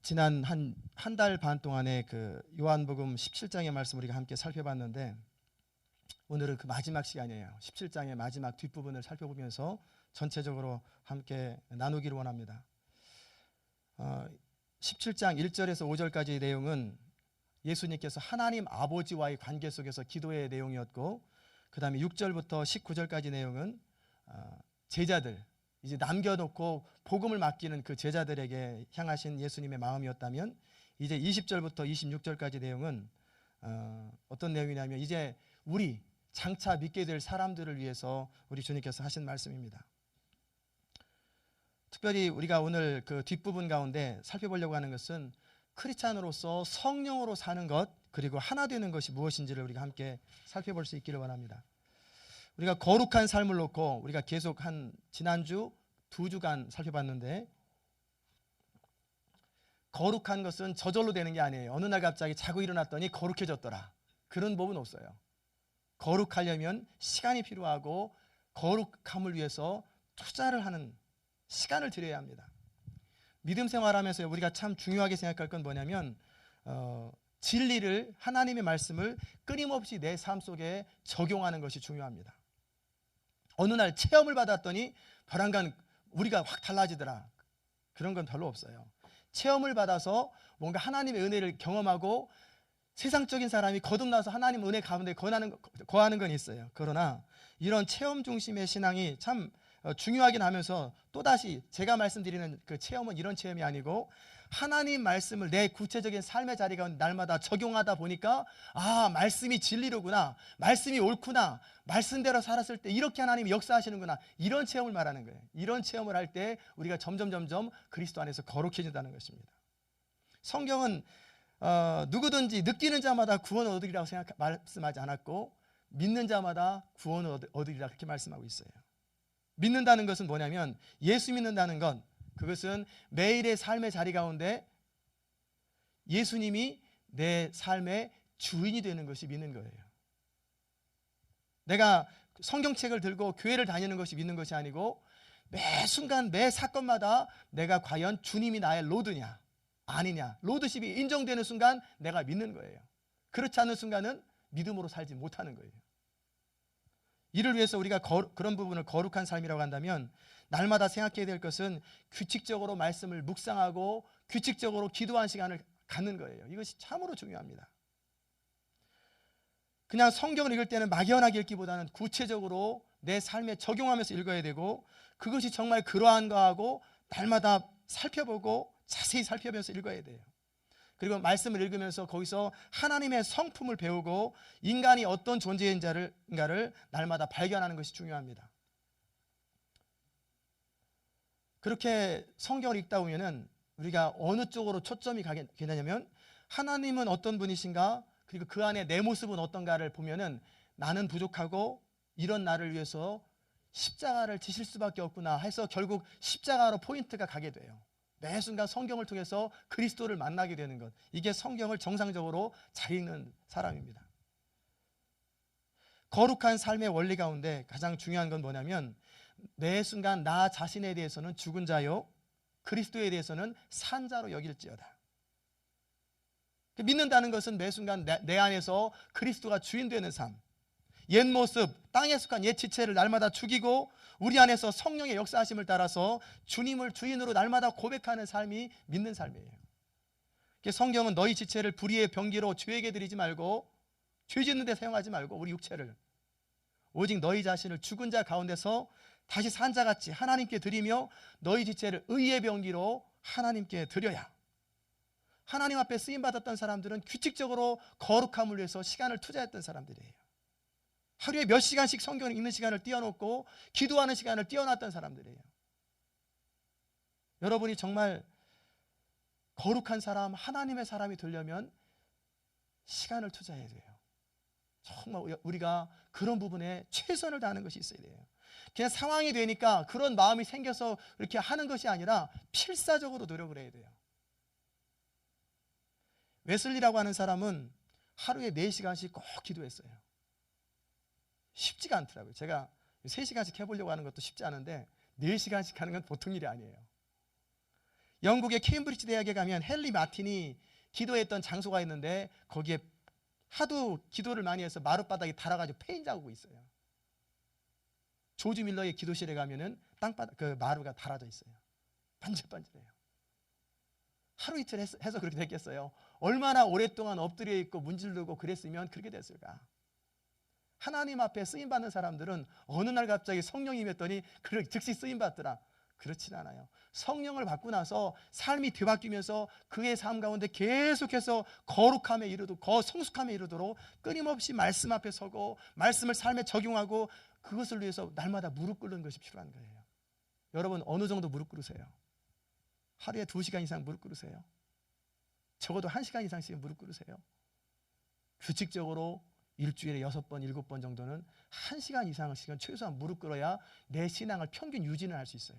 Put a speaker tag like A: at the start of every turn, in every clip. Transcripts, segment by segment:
A: 지난 한 달 반 동안에 그 요한복음 17장의 말씀 우리가 함께 살펴봤는데, 오늘은 그 마지막 시간이에요. 17장의 마지막 뒷부분을 살펴보면서 전체적으로 함께 나누기를 원합니다. 17장 1절에서 5절까지의 내용은 예수님께서 하나님 아버지와의 관계 속에서 기도의 내용이었고, 그 다음에 6절부터 19절까지 내용은 제자들, 이제 남겨놓고 복음을 맡기는 그 제자들에게 향하신 예수님의 마음이었다면, 이제 20절부터 26절까지 내용은 어떤 내용이냐면, 이제 우리 장차 믿게 될 사람들을 위해서 우리 주님께서 하신 말씀입니다. 특별히 우리가 오늘 그 뒷부분 가운데 살펴보려고 하는 것은 크리스찬으로서 성령으로 사는 것, 그리고 하나 되는 것이 무엇인지를 우리가 함께 살펴볼 수 있기를 원합니다. 우리가 거룩한 삶을 놓고 우리가 계속 지난주 2주간 살펴봤는데, 거룩한 것은 저절로 되는 게 아니에요. 어느 날 갑자기 자고 일어났더니 거룩해졌더라, 그런 법은 없어요. 거룩하려면 시간이 필요하고, 거룩함을 위해서 투자를 하는 시간을 들여야 합니다. 믿음 생활하면서 우리가 참 중요하게 생각할 건 뭐냐면, 진리를, 하나님의 말씀을 끊임없이 내 삶 속에 적용하는 것이 중요합니다. 어느 날 체험을 받았더니 벼랑간 우리가 확 달라지더라, 그런 건 별로 없어요. 체험을 받아서 뭔가 하나님의 은혜를 경험하고 세상적인 사람이 거듭나서 하나님 은혜 가운데 거하는 건 있어요. 그러나 이런 체험 중심의 신앙이 참 중요하긴 하면서, 또다시 제가 말씀드리는 그 체험은 이런 체험이 아니고, 하나님 말씀을 내 구체적인 삶의 자리 가운데 날마다 적용하다 보니까, 말씀이 진리로구나, 말씀이 옳구나, 말씀대로 살았을 때 이렇게 하나님이 역사하시는구나, 이런 체험을 말하는 거예요. 이런 체험을 할 때 우리가 점점 그리스도 안에서 거룩해진다는 것입니다. 성경은 누구든지 느끼는 자마다 구원을 얻으리라고 말씀하지 않았고, 믿는 자마다 구원을 얻으리라, 그렇게 말씀하고 있어요. 믿는다는 것은 뭐냐면, 예수 믿는다는 건, 그것은 매일의 삶의 자리 가운데 예수님이 내 삶의 주인이 되는 것이 믿는 거예요. 내가 성경책을 들고 교회를 다니는 것이 믿는 것이 아니고, 매 순간 매 사건마다 내가 과연 주님이 나의 로드냐 아니냐, 로드십이 인정되는 순간 내가 믿는 거예요. 그렇지 않은 순간은 믿음으로 살지 못하는 거예요. 이를 위해서 우리가 그런 부분을 거룩한 삶이라고 한다면, 날마다 생각해야 될 것은 규칙적으로 말씀을 묵상하고 규칙적으로 기도하는 시간을 갖는 거예요. 이것이 참으로 중요합니다. 그냥 성경을 읽을 때는 막연하게 읽기보다는 구체적으로 내 삶에 적용하면서 읽어야 되고, 그것이 정말 그러한 거하고 날마다 살펴보고 자세히 살펴보면서 읽어야 돼요. 그리고 말씀을 읽으면서 거기서 하나님의 성품을 배우고 인간이 어떤 존재인가를 날마다 발견하는 것이 중요합니다. 그렇게 성경을 읽다 보면은 우리가 어느 쪽으로 초점이 가게 되냐면, 하나님은 어떤 분이신가, 그리고 그 안에 내 모습은 어떤가를 보면은, 나는 부족하고 이런 나를 위해서 십자가를 지실 수밖에 없구나 해서 결국 십자가로 포인트가 가게 돼요. 매 순간 성경을 통해서 그리스도를 만나게 되는 것, 이게 성경을 정상적으로 잘 읽는 사람입니다. 거룩한 삶의 원리 가운데 가장 중요한 건 뭐냐면, 매 순간 나 자신에 대해서는 죽은 자요, 그리스도에 대해서는 산 자로 여길지어다. 믿는다는 것은 매 순간 내 안에서 그리스도가 주인 되는 삶, 옛 모습, 땅에 속한 옛 지체를 날마다 죽이고 우리 안에서 성령의 역사하심을 따라서 주님을 주인으로 날마다 고백하는 삶이 믿는 삶이에요. 성경은 너희 지체를 불의의 병기로 죄에게 드리지 말고, 죄 짓는 데 사용하지 말고 우리 육체를 오직 너희 자신을 죽은 자 가운데서 다시 산 자같이 하나님께 드리며, 너희 지체를 의의 병기로 하나님께 드려야. 하나님 앞에 쓰임받았던 사람들은 규칙적으로 거룩함을 위해서 시간을 투자했던 사람들이에요. 하루에 몇 시간씩 성경을 읽는 시간을 띄워놓고 기도하는 시간을 띄워놨던 사람들이에요. 여러분이 정말 거룩한 사람, 하나님의 사람이 되려면 시간을 투자해야 돼요. 정말 우리가 그런 부분에 최선을 다하는 것이 있어야 돼요. 그냥 상황이 되니까 그런 마음이 생겨서 이렇게 하는 것이 아니라 필사적으로 노력을 해야 돼요. 웨슬리라고 하는 사람은 하루에 4시간씩 꼭 기도했어요. 쉽지가 않더라고요. 제가 3시간씩 해보려고 하는 것도 쉽지 않은데 4시간씩 하는 건 보통 일이 아니에요. 영국의 케임브리지 대학에 가면 헨리 마틴이 기도했던 장소가 있는데 거기에 하도 기도를 많이 해서 마룻바닥이 닳아가지고 패인 자국이 있어요. 조지 밀러의 기도실에 가면은 땅바닥 그 마루가 닳아져 있어요. 반질반질해요. 하루 이틀 해서 그렇게 됐겠어요? 얼마나 오랫동안 엎드려 있고 문질르고 그랬으면 그렇게 됐을까? 하나님 앞에 쓰임 받는 사람들은 어느 날 갑자기 성령이 임했더니 즉시 쓰임 받더라. 그렇진 않아요. 성령을 받고 나서 삶이 뒤바뀌면서 그의 삶 가운데 계속해서 거룩함에 이르도록, 성숙함에 이르도록 끊임없이 말씀 앞에 서고 말씀을 삶에 적용하고 그것을 위해서 날마다 무릎 꿇는 것이 필요한 거예요. 여러분 어느 정도 무릎 꿇으세요? 하루에 2시간 이상 무릎 꿇으세요? 적어도 1시간 이상씩 무릎 꿇으세요? 규칙적으로 일주일에 6번, 7번 정도는 1시간 이상씩은 최소한 무릎 꿇어야 내 신앙을 평균 유지는 할 수 있어요.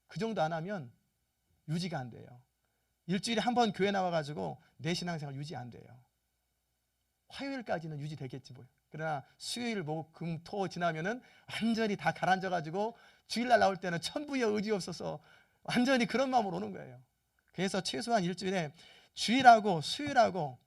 A: 그 정도 안 하면 유지가 안 돼요. 일주일에 한 번 교회 나와가지고 내 신앙생활 유지 안 돼요. 화요일까지는 유지되겠지 뭐. 그러나 수요일, 목, 금, 토 지나면은 완전히 다 가라앉아가지고 주일날 나올 때는 천부의 의지 없어서 완전히 그런 마음으로 오는 거예요. 그래서 최소한 일주일에 주일하고 수요일하고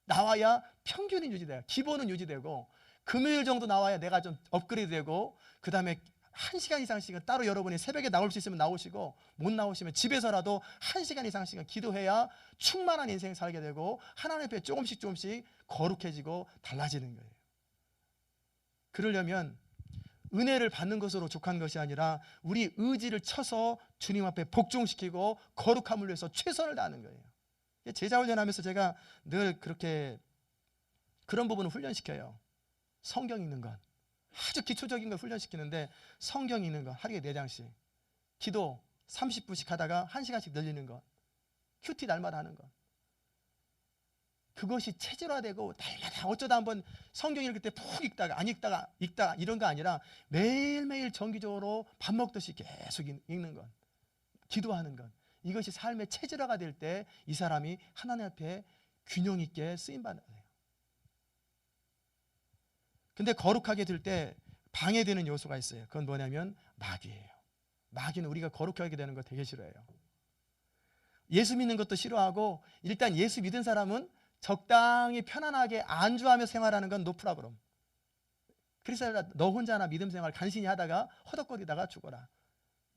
A: 나와야 평균이 유지돼요. 기본은 유지되고 금요일 정도 나와야 내가 좀 업그레이드 되고 그 다음에 1시간 이상씩은 따로 여러분이 새벽에 나올 수 있으면 나오시고 못 나오시면 집에서라도 1시간 이상씩은 기도해야 충만한 인생 살게 되고 하나님 앞에 조금씩 거룩해지고 달라지는 거예요. 그러려면 은혜를 받는 것으로 족한 것이 아니라 우리 의지를 쳐서 주님 앞에 복종시키고 거룩함을 위해서 최선을 다하는 거예요. 제자 훈련하면서 제가 늘 그렇게 그런 부분을 훈련시켜요. 성경 읽는 것 아주 기초적인 걸 훈련시키는데 성경 읽는 것 하루에 4장씩, 기도 30분씩 하다가 1시간씩 늘리는 것, 큐티 날마다 하는 것, 그것이 체질화되고 날마다 어쩌다 한번 성경 읽을 때 푹 읽다가 안 읽다가 이런 거 아니라 매일매일 정기적으로 밥 먹듯이 계속 읽는 것, 기도하는 것, 이것이 삶의 체질화가 될 때 이 사람이 하나님 앞에 균형 있게 쓰임받는 거예요. 근데 거룩하게 될 때 방해되는 요소가 있어요. 그건 뭐냐면 마귀예요. 마귀는 우리가 거룩하게 되는 거 되게 싫어해요. 예수 믿는 것도 싫어하고 일단 예수 믿은 사람은 적당히 편안하게 안주하며 생활하는 건 노프라브럼. 그래서 너 혼자나 믿음 생활 간신히 하다가 허덕거리다가 죽어라.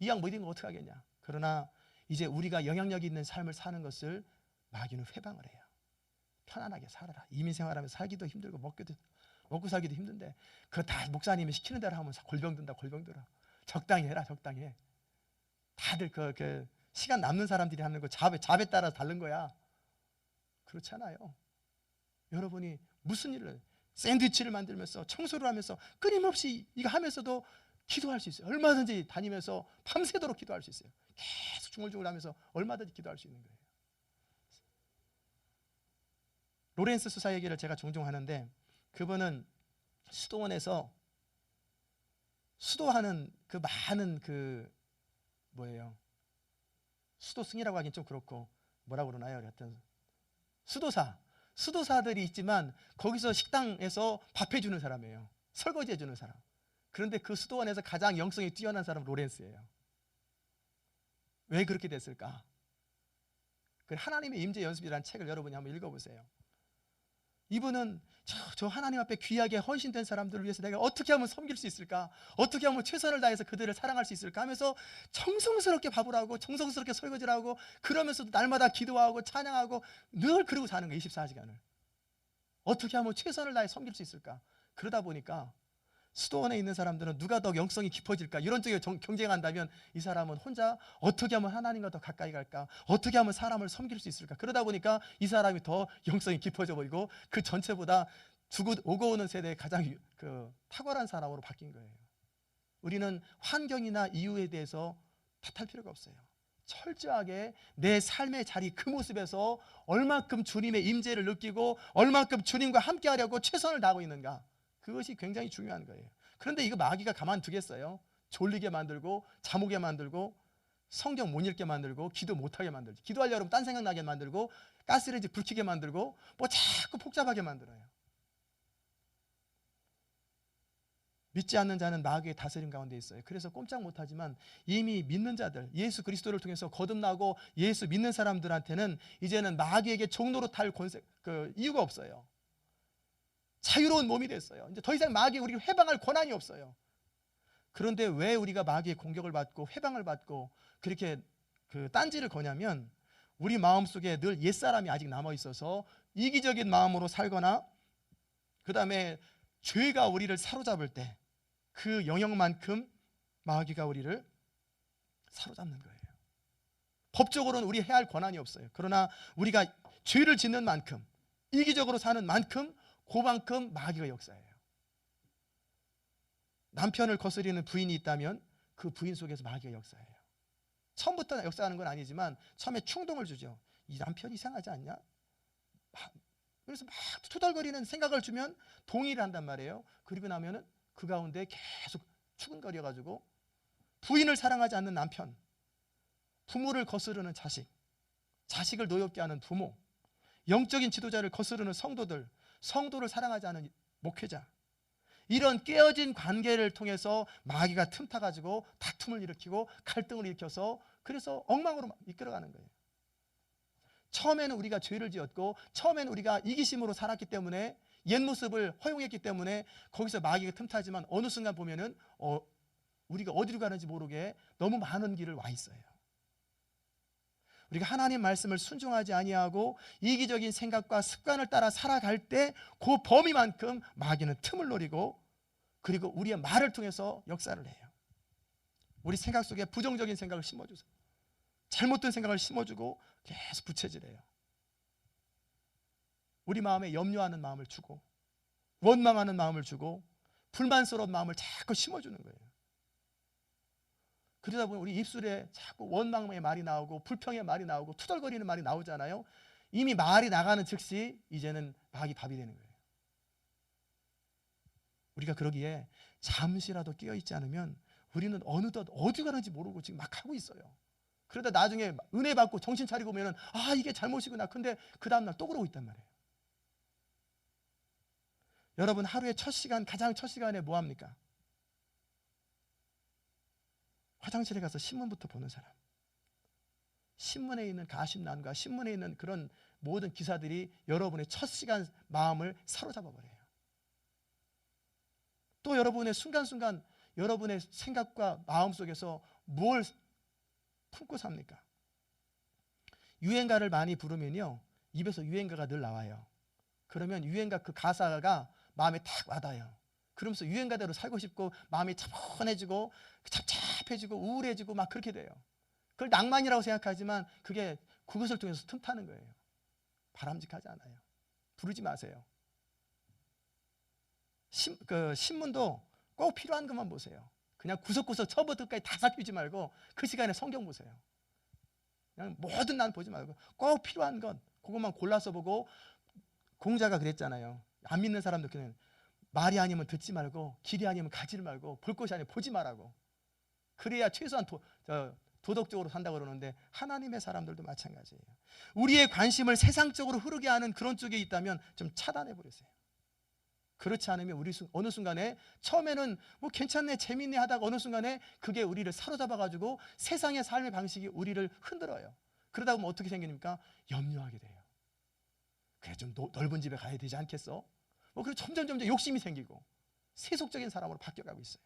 A: 이왕 못 잊은 거 어떡하겠냐. 그러나 이제 우리가 영향력 있는 삶을 사는 것을 마귀는 회방을 해요. 편안하게 살아라. 이민 생활하면서 살기도 힘들고 먹고 살기도 힘든데 그거 다 목사님이 시키는 대로 하면 골병 든다. 적당히 해라. 적당히 해. 다들 그 시간 남는 사람들이 하는 거 잡에 따라서 다른 거야. 그렇지 않아요. 여러분이 무슨 일을 샌드위치를 만들면서 청소를 하면서 끊임없이 이거 하면서도 기도할 수 있어요. 얼마든지 다니면서 밤새도록 기도할 수 있어요. 계속 중얼중얼 하면서 얼마든지 기도할 수 있는 거예요. 로렌스 수사 얘기를 제가 종종 하는데 그분은 수도원에서 수도하는 그 많은 수도 승이라고 하긴 좀 그렇고 뭐라고 그러나요? 하여튼 수도사들이 있지만 거기서 식당에서 밥 해주는 사람이에요. 설거지 해주는 사람. 그런데 그 수도원에서 가장 영성이 뛰어난 사람은 로렌스예요. 왜 그렇게 됐을까? 그 하나님의 임재 연습이라는 책을 여러분이 한번 읽어보세요. 이분은 저 하나님 앞에 귀하게 헌신된 사람들을 위해서 내가 어떻게 하면 섬길 수 있을까? 어떻게 하면 최선을 다해서 그들을 사랑할 수 있을까? 하면서 정성스럽게 밥을 하고 정성스럽게 설거지를 하고 그러면서도 날마다 기도하고 찬양하고 늘 그러고 사는 거예요. 24시간을. 어떻게 하면 최선을 다해 섬길 수 있을까? 그러다 보니까 수도원에 있는 사람들은 누가 더 영성이 깊어질까? 이런 쪽에 경쟁한다면 이 사람은 혼자 어떻게 하면 하나님과 더 가까이 갈까? 어떻게 하면 사람을 섬길 수 있을까? 그러다 보니까 이 사람이 더 영성이 깊어져 버리고 그 전체보다 오고 오는 세대의 가장 탁월한 사람으로 바뀐 거예요. 우리는 환경이나 이유에 대해서 탓할 필요가 없어요. 철저하게 내 삶의 자리 그 모습에서 얼만큼 주님의 임재를 느끼고 얼만큼 주님과 함께 하려고 최선을 다하고 있는가? 그것이 굉장히 중요한 거예요. 그런데 이거 마귀가 가만두겠어요? 졸리게 만들고 잠 오게 만들고 성경 못 읽게 만들고 기도 못하게 만들고 기도하려고 하면 딴 생각나게 만들고 가스레인지 불 켜게 만들고 뭐 자꾸 복잡하게 만들어요. 믿지 않는 자는 마귀의 다스림 가운데 있어요. 그래서 꼼짝 못하지만 이미 믿는 자들, 예수 그리스도를 통해서 거듭나고 예수 믿는 사람들한테는 이제는 마귀에게 종로로 탈 이유가 없어요. 자유로운 몸이 됐어요. 이제 더 이상 마귀에 우리를 해방할 권한이 없어요. 그런데 왜 우리가 마귀의 공격을 받고 해방을 받고 그렇게 딴지를 거냐면, 우리 마음속에 늘 옛사람이 아직 남아 있어서 이기적인 마음으로 살거나, 그 다음에 죄가 우리를 사로잡을 때 그 영역만큼 마귀가 우리를 사로잡는 거예요. 법적으로는 우리 해야 할 권한이 없어요. 그러나 우리가 죄를 짓는 만큼, 이기적으로 사는 만큼, 그만큼 마귀가 역사해요. 남편을 거스리는 부인이 있다면 그 부인 속에서 마귀가 역사해요. 처음부터 역사하는 건 아니지만 처음에 충동을 주죠. 이 남편이 이상하지 않냐? 그래서 막 투덜거리는 생각을 주면 동의를 한단 말이에요. 그리고 나면은 그 가운데 계속 추근거려가지고 부인을 사랑하지 않는 남편, 부모를 거스르는 자식, 자식을 노엽게 하는 부모, 영적인 지도자를 거스르는 성도들, 성도를 사랑하지 않은 목회자, 이런 깨어진 관계를 통해서 마귀가 틈타가지고 다툼을 일으키고 갈등을 일으켜서 그래서 엉망으로 이끌어가는 거예요. 처음에는 우리가 죄를 지었고 처음에는 우리가 이기심으로 살았기 때문에, 옛 모습을 허용했기 때문에 거기서 마귀가 틈타지만 어느 순간 보면은 우리가 어디로 가는지 모르게 너무 많은 길을 와 있어요. 우리가 하나님 말씀을 순종하지 아니하고 이기적인 생각과 습관을 따라 살아갈 때 그 범위만큼 마귀는 틈을 노리고, 그리고 우리의 말을 통해서 역사를 해요. 우리 생각 속에 부정적인 생각을 심어주세요. 잘못된 생각을 심어주고 계속 부채질해요. 우리 마음에 염려하는 마음을 주고, 원망하는 마음을 주고, 불만스러운 마음을 자꾸 심어주는 거예요. 그러다 보면 우리 입술에 자꾸 원망의 말이 나오고 불평의 말이 나오고 투덜거리는 말이 나오잖아요. 이미 말이 나가는 즉시 이제는 마귀 밥이 되는 거예요. 우리가 그러기에 잠시라도 깨어있지 않으면 우리는 어느덧 어디 가는지 모르고 지금 막 하고 있어요. 그러다 나중에 은혜 받고 정신 차리고 보면 이게 잘못이구나. 근데 그 다음날 또 그러고 있단 말이에요. 여러분, 하루의 첫 시간, 가장 첫 시간에 뭐 합니까? 화장실에 가서 신문부터 보는 사람, 신문에 있는 가십난과 신문에 있는 그런 모든 기사들이 여러분의 첫 시간 마음을 사로잡아 버려요. 또 여러분의 순간순간 여러분의 생각과 마음 속에서 뭘 품고 삽니까? 유행가를 많이 부르면요, 입에서 유행가가 늘 나와요. 그러면 유행가 그 가사가 마음에 탁 와닿아요. 그러면서 유행가대로 살고 싶고 마음이 차분해지고 잡잡해지고 우울해지고 막 그렇게 돼요. 그걸 낭만이라고 생각하지만 그게 그것을 통해서 틈타는 거예요. 바람직하지 않아요. 부르지 마세요. 신문도 꼭 필요한 것만 보세요. 그냥 구석구석 처음부터 끝까지 다 살피지 말고 그 시간에 성경 보세요. 그냥 모든 난 보지 말고 꼭 필요한 것 그것만 골라서 보고, 공자가 그랬잖아요. 안 믿는 사람들께는 말이 아니면 듣지 말고 길이 아니면 가지를 말고 볼 것이 아니면 보지 말라고. 그래야 최소한 도덕적으로 산다고 그러는데, 하나님의 사람들도 마찬가지예요. 우리의 관심을 세상적으로 흐르게 하는 그런 쪽에 있다면 좀 차단해 버리세요. 그렇지 않으면 우리 어느 순간에 처음에는 뭐 괜찮네 재밌네 하다가 어느 순간에 그게 우리를 사로잡아가지고 세상의 삶의 방식이 우리를 흔들어요. 그러다 보면 어떻게 생깁니까? 염려하게 돼요. 그래 좀 넓은 집에 가야 되지 않겠어? 그리고 점점 욕심이 생기고 세속적인 사람으로 바뀌어가고 있어요.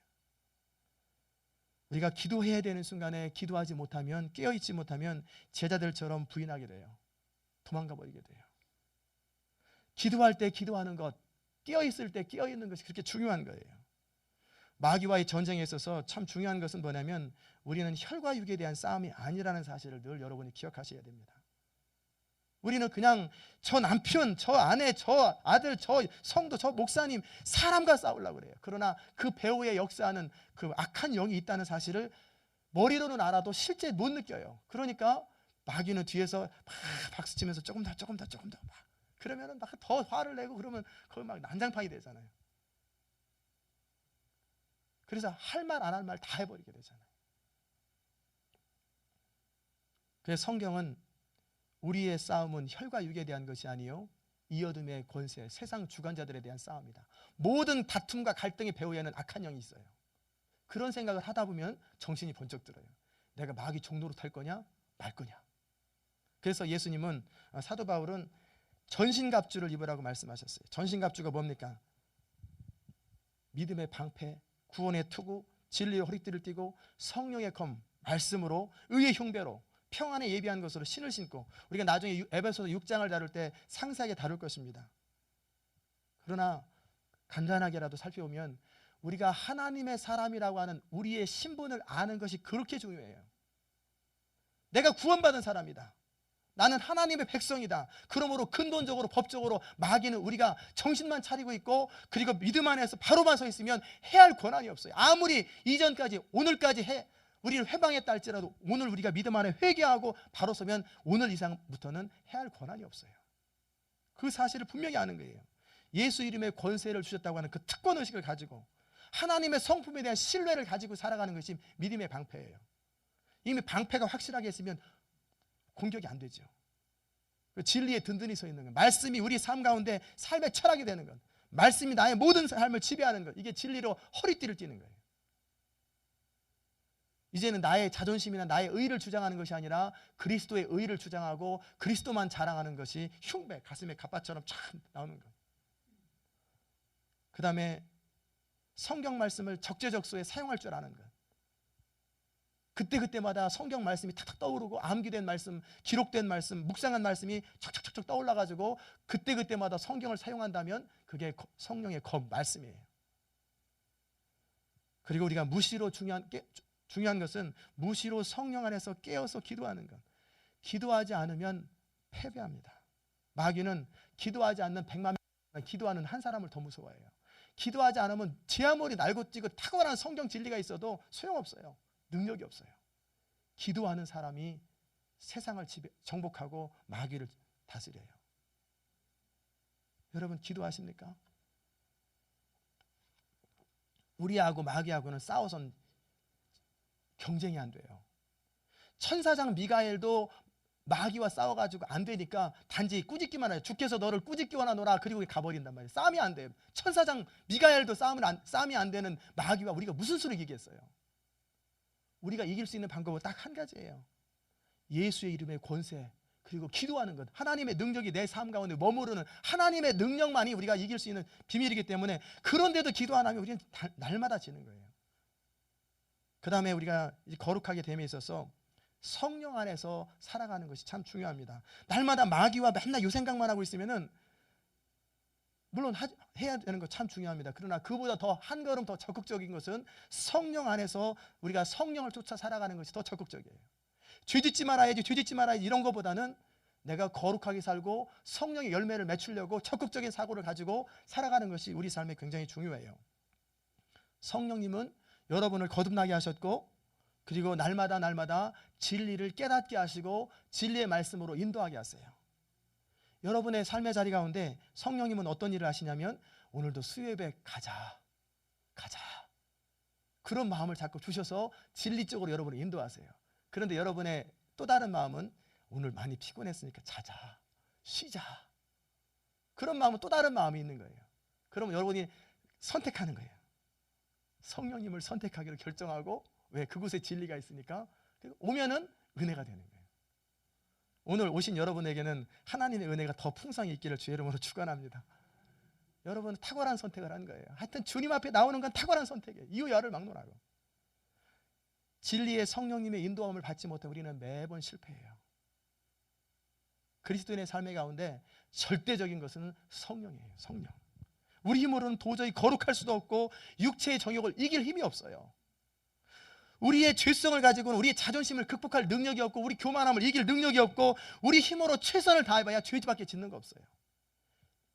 A: 우리가 기도해야 되는 순간에 기도하지 못하면, 깨어있지 못하면 제자들처럼 부인하게 돼요. 도망가 버리게 돼요. 기도할 때 기도하는 것, 깨어있을 때 깨어있는 것이 그렇게 중요한 거예요. 마귀와의 전쟁에 있어서 참 중요한 것은 뭐냐면, 우리는 혈과 육에 대한 싸움이 아니라는 사실을 늘 여러분이 기억하셔야 됩니다. 우리는 그냥 저 남편, 저 아내, 저 아들, 저 성도, 저 목사님, 사람과 싸우려고 그래요. 그러나 그 배후에 역사하는 그 악한 영이 있다는 사실을 머리로는 알아도 실제 못 느껴요. 그러니까 마귀는 뒤에서 막 박수치면서 조금 더 막 그러면은 막 더 화를 내고, 그러면 거기 막 난장판이 되잖아요. 그래서 할 말 안 할 말 다 해버리게 되잖아요. 그래서 성경은 우리의 싸움은 혈과 육에 대한 것이 아니요 이 어둠의 권세, 세상 주관자들에 대한 싸움이다. 모든 다툼과 갈등의 배후에는 악한 영이 있어요. 그런 생각을 하다 보면 정신이 번쩍 들어요. 내가 마귀 종로로 탈 거냐 말 거냐. 그래서 예수님은, 사도 바울은 전신갑주를 입으라고 말씀하셨어요. 전신갑주가 뭡니까? 믿음의 방패, 구원의 투구, 진리의 허리띠를 띠고 성령의 검, 말씀으로, 의의 흉배로, 평안에 예비한 것으로 신을 신고, 우리가 나중에 에베소서 6장을 다룰 때 상세하게 다룰 것입니다. 그러나 간단하게라도 살펴보면 우리가 하나님의 사람이라고 하는 우리의 신분을 아는 것이 그렇게 중요해요. 내가 구원받은 사람이다. 나는 하나님의 백성이다. 그러므로 근본적으로 법적으로 마귀는 우리가 정신만 차리고 있고 그리고 믿음 안에서 바로만 서 있으면 해할 권한이 없어요. 아무리 이전까지 오늘까지 우리를 회방했다 할지라도 오늘 우리가 믿음 안에 회개하고 바로 서면 오늘 이상부터는 해할 권한이 없어요. 그 사실을 분명히 아는 거예요. 예수 이름의 권세를 주셨다고 하는 그 특권의식을 가지고 하나님의 성품에 대한 신뢰를 가지고 살아가는 것이 믿음의 방패예요. 이미 방패가 확실하게 있으면 공격이 안 되죠. 진리에 든든히 서 있는 것, 말씀이 우리 삶 가운데 삶의 철학이 되는 것, 말씀이 나의 모든 삶을 지배하는 것, 이게 진리로 허리띠를 띠는 거예요. 이제는 나의 자존심이나 나의 의의를 주장하는 것이 아니라 그리스도의 의의를 주장하고 그리스도만 자랑하는 것이 흉배, 가슴에 갑바처럼 참 나오는 것. 그 다음에 성경 말씀을 적재적소에 사용할 줄 아는 것. 그때그때마다 성경 말씀이 탁탁 떠오르고 암기된 말씀, 기록된 말씀, 묵상한 말씀이 척척척척 떠올라가지고 그때그때마다 성경을 사용한다면 그게 성령의 검, 말씀이에요. 그리고 우리가 무시로 중요한 것은 무시로 성령 안에서 깨어서 기도하는 것. 기도하지 않으면 패배합니다. 마귀는 기도하지 않는 100만 명, 기도하는 한 사람을 더 무서워해요. 기도하지 않으면 제 아무리 날고찌고 탁월한 성경 진리가 있어도 소용없어요. 능력이 없어요. 기도하는 사람이 세상을 정복하고 마귀를 다스려요. 여러분 기도하십니까? 우리하고 마귀하고는 싸워선 경쟁이 안 돼요. 천사장 미가엘도 마귀와 싸워가지고 안 되니까 단지 꾸짖기만 해요. 주께서 너를 꾸짖기 원하노라. 그리고 가버린단 말이에요. 싸움이 안 돼요. 천사장 미가엘도 싸움이 안 되는 마귀와 우리가 무슨 수를 이기겠어요? 우리가 이길 수 있는 방법은 딱 한 가지예요. 예수의 이름의 권세, 그리고 기도하는 것. 하나님의 능력이 내 삶 가운데 머무르는 하나님의 능력만이 우리가 이길 수 있는 비밀이기 때문에, 그런데도 기도 안 하면 우리는 날마다 지는 거예요. 그 다음에 우리가 거룩하게 됨에 있어서 성령 안에서 살아가는 것이 참 중요합니다. 날마다 마귀와 맨날 요 생각만 하고 있으면은 물론 해야 되는 거 참 중요합니다. 그러나 그보다 더 한 걸음 더 적극적인 것은 성령 안에서 우리가 성령을 쫓아 살아가는 것이 더 적극적이에요. 죄짓지 말아야지 이런 것보다는 내가 거룩하게 살고 성령의 열매를 맺으려고 적극적인 사고를 가지고 살아가는 것이 우리 삶에 굉장히 중요해요. 성령님은 여러분을 거듭나게 하셨고, 그리고 날마다 진리를 깨닫게 하시고 진리의 말씀으로 인도하게 하세요. 여러분의 삶의 자리 가운데 성령님은 어떤 일을 하시냐면 오늘도 수요예배 가자 그런 마음을 자꾸 주셔서 진리 쪽으로 여러분을 인도하세요. 그런데 여러분의 또 다른 마음은 오늘 많이 피곤했으니까 자자, 쉬자, 그런 마음은 또 다른 마음이 있는 거예요. 그러면 여러분이 선택하는 거예요. 성령님을 선택하기로 결정하고, 왜? 그곳에 진리가 있으니까. 오면은 은혜가 되는 거예요. 오늘 오신 여러분에게는 하나님의 은혜가 더 풍성히 있기를 주의 이름으로 축원합니다. 여러분은 탁월한 선택을 한 거예요. 하여튼 주님 앞에 나오는 건 탁월한 선택이에요. 이유 야를 막론하고. 진리의 성령님의 인도함을 받지 못해 우리는 매번 실패해요. 그리스도인의 삶의 가운데 절대적인 것은 성령이에요. 성령. 우리 힘으로는 도저히 거룩할 수도 없고 육체의 정욕을 이길 힘이 없어요. 우리의 죄성을 가지고는 우리의 자존심을 극복할 능력이 없고, 우리 교만함을 이길 능력이 없고, 우리 힘으로 최선을 다해봐야 죄밖에 짓는 거 없어요.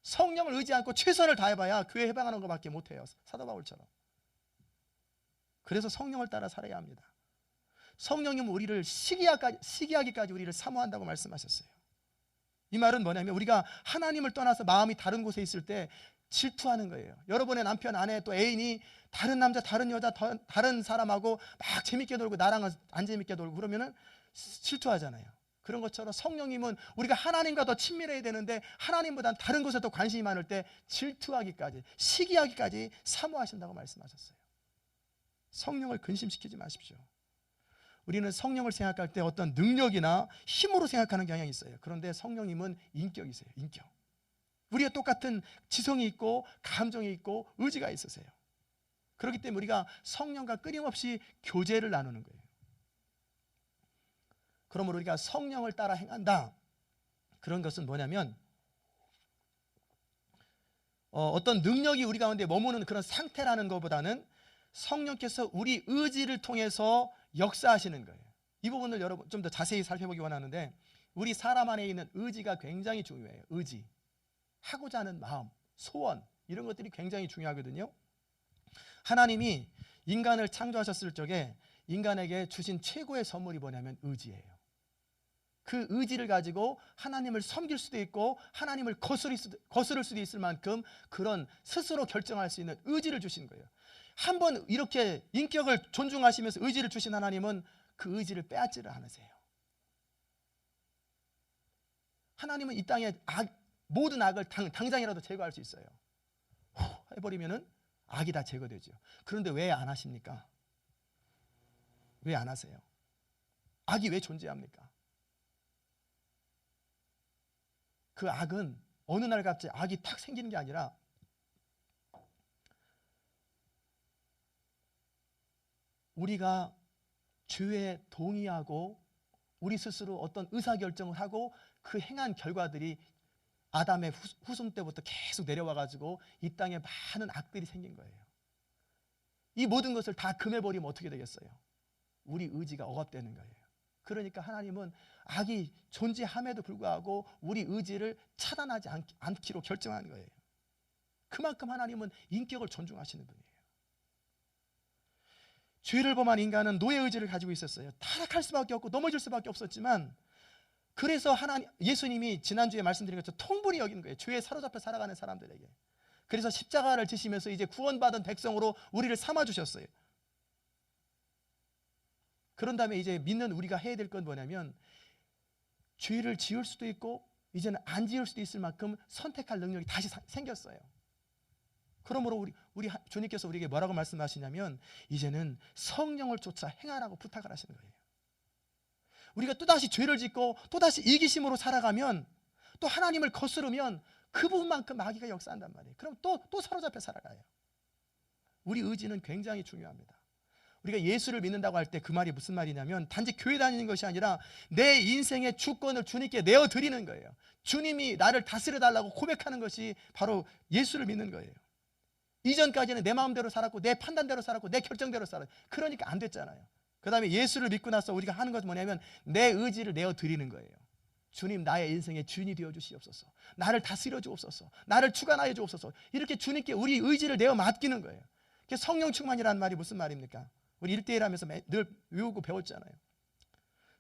A: 성령을 의지 않고 최선을 다해봐야 교회 해방하는 것밖에 못해요. 사도 바울처럼. 그래서 성령을 따라 살아야 합니다. 성령님은 우리를 시기하기까지 우리를 사모한다고 말씀하셨어요. 이 말은 뭐냐면 우리가 하나님을 떠나서 마음이 다른 곳에 있을 때 질투하는 거예요. 여러분의 남편, 아내, 또 애인이 다른 남자, 다른 여자, 다른 사람하고 막 재밌게 놀고 나랑은 안 재밌게 놀고 그러면은 질투하잖아요. 그런 것처럼 성령님은 우리가 하나님과 더 친밀해야 되는데 하나님보다는 다른 것에 더 관심이 많을 때 질투하기까지, 시기하기까지 사모하신다고 말씀하셨어요. 성령을 근심시키지 마십시오. 우리는 성령을 생각할 때 어떤 능력이나 힘으로 생각하는 경향이 있어요. 그런데 성령님은 인격이세요. 인격. 우리가 똑같은 지성이 있고 감정이 있고 의지가 있으세요. 그렇기 때문에 우리가 성령과 끊임없이 교제를 나누는 거예요. 그러므로 우리가 성령을 따라 행한다. 그런 것은 뭐냐면 어떤 능력이 우리 가운데 머무는 그런 상태라는 것보다는 성령께서 우리 의지를 통해서 역사하시는 거예요. 이 부분을 여러분 좀 더 자세히 살펴보기 원하는데, 우리 사람 안에 있는 의지가 굉장히 중요해요. 의지, 하고자 하는 마음, 소원, 이런 것들이 굉장히 중요하거든요. 하나님이 인간을 창조하셨을 적에 인간에게 주신 최고의 선물이 뭐냐면 의지예요. 그 의지를 가지고 하나님을 섬길 수도 있고 하나님을 거스를 수도 있을 만큼 그런 스스로 결정할 수 있는 의지를 주신 거예요. 한번 이렇게 인격을 존중하시면서 의지를 주신 하나님은 그 의지를 빼앗지를 않으세요. 하나님은 이 땅에 모든 악을 당장이라도 제거할 수 있어요. 해버리면은 악이 다 제거되죠. 그런데 왜 안 하십니까? 왜 안 하세요? 악이 왜 존재합니까? 그 악은 어느 날 갑자기 악이 탁 생기는 게 아니라 우리가 죄에 동의하고 우리 스스로 어떤 의사결정을 하고 그 행한 결과들이 아담의 후손 때부터 계속 내려와 가지고 이 땅에 많은 악들이 생긴 거예요. 이 모든 것을 다 금해버리면 어떻게 되겠어요? 우리 의지가 억압되는 거예요. 그러니까 하나님은 악이 존재함에도 불구하고 우리 의지를 차단하지 않기로 결정한 거예요. 그만큼 하나님은 인격을 존중하시는 분이에요. 죄를 범한 인간은 노예 의지를 가지고 있었어요. 타락할 수밖에 없고 넘어질 수밖에 없었지만, 그래서 예수님이 지난주에 말씀드린 것처럼 통분히 여긴 거예요. 죄에 사로잡혀 살아가는 사람들에게. 그래서 십자가를 지시면서 이제 구원받은 백성으로 우리를 삼아주셨어요. 그런 다음에 이제 믿는 우리가 해야 될 건 뭐냐면, 죄를 지을 수도 있고 이제는 안 지을 수도 있을 만큼 선택할 능력이 다시 생겼어요. 그러므로 우리 주님께서 우리에게 뭐라고 말씀하시냐면, 이제는 성령을 쫓아 행하라고 부탁을 하시는 거예요. 우리가 또다시 죄를 짓고 또다시 이기심으로 살아가면, 또 하나님을 거스르면 그 부분만큼 마귀가 역사한단 말이에요. 그럼 또 사로잡혀 살아가요. 우리 의지는 굉장히 중요합니다. 우리가 예수를 믿는다고 할 때 그 말이 무슨 말이냐면, 단지 교회 다니는 것이 아니라 내 인생의 주권을 주님께 내어드리는 거예요. 주님이 나를 다스려달라고 고백하는 것이 바로 예수를 믿는 거예요. 이전까지는 내 마음대로 살았고 내 판단대로 살았고 내 결정대로 살았어요. 그러니까 안 됐잖아요. 그 다음에 예수를 믿고 나서 우리가 하는 것은 뭐냐면 내 의지를 내어드리는 거예요. 주님, 나의 인생의 주인이 되어 주시옵소서. 나를 다스려 주옵소서. 나를 주관하여 주옵소서. 이렇게 주님께 우리 의지를 내어 맡기는 거예요. 성령 충만이라는 말이 무슨 말입니까? 우리 1대1 하면서 늘 외우고 배웠잖아요.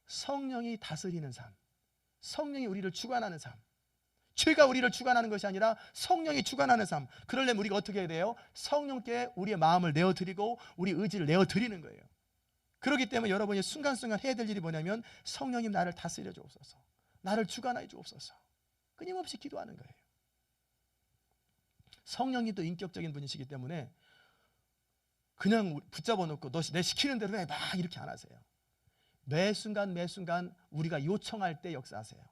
A: 성령이 다스리는 삶, 성령이 우리를 주관하는 삶. 죄가 우리를 주관하는 것이 아니라 성령이 주관하는 삶. 그러려면 우리가 어떻게 해야 돼요? 성령께 우리의 마음을 내어드리고 우리 의지를 내어드리는 거예요. 그렇기 때문에 여러분이 순간순간 해야 될 일이 뭐냐면, 성령님 나를 다스려 주옵소서, 나를 주관하여 주옵소서, 끊임없이 기도하는 거예요. 성령이 또 인격적인 분이시기 때문에 그냥 붙잡아 놓고 너 내 시키는 대로 해 막 이렇게 안 하세요. 매 순간 우리가 요청할 때 역사하세요.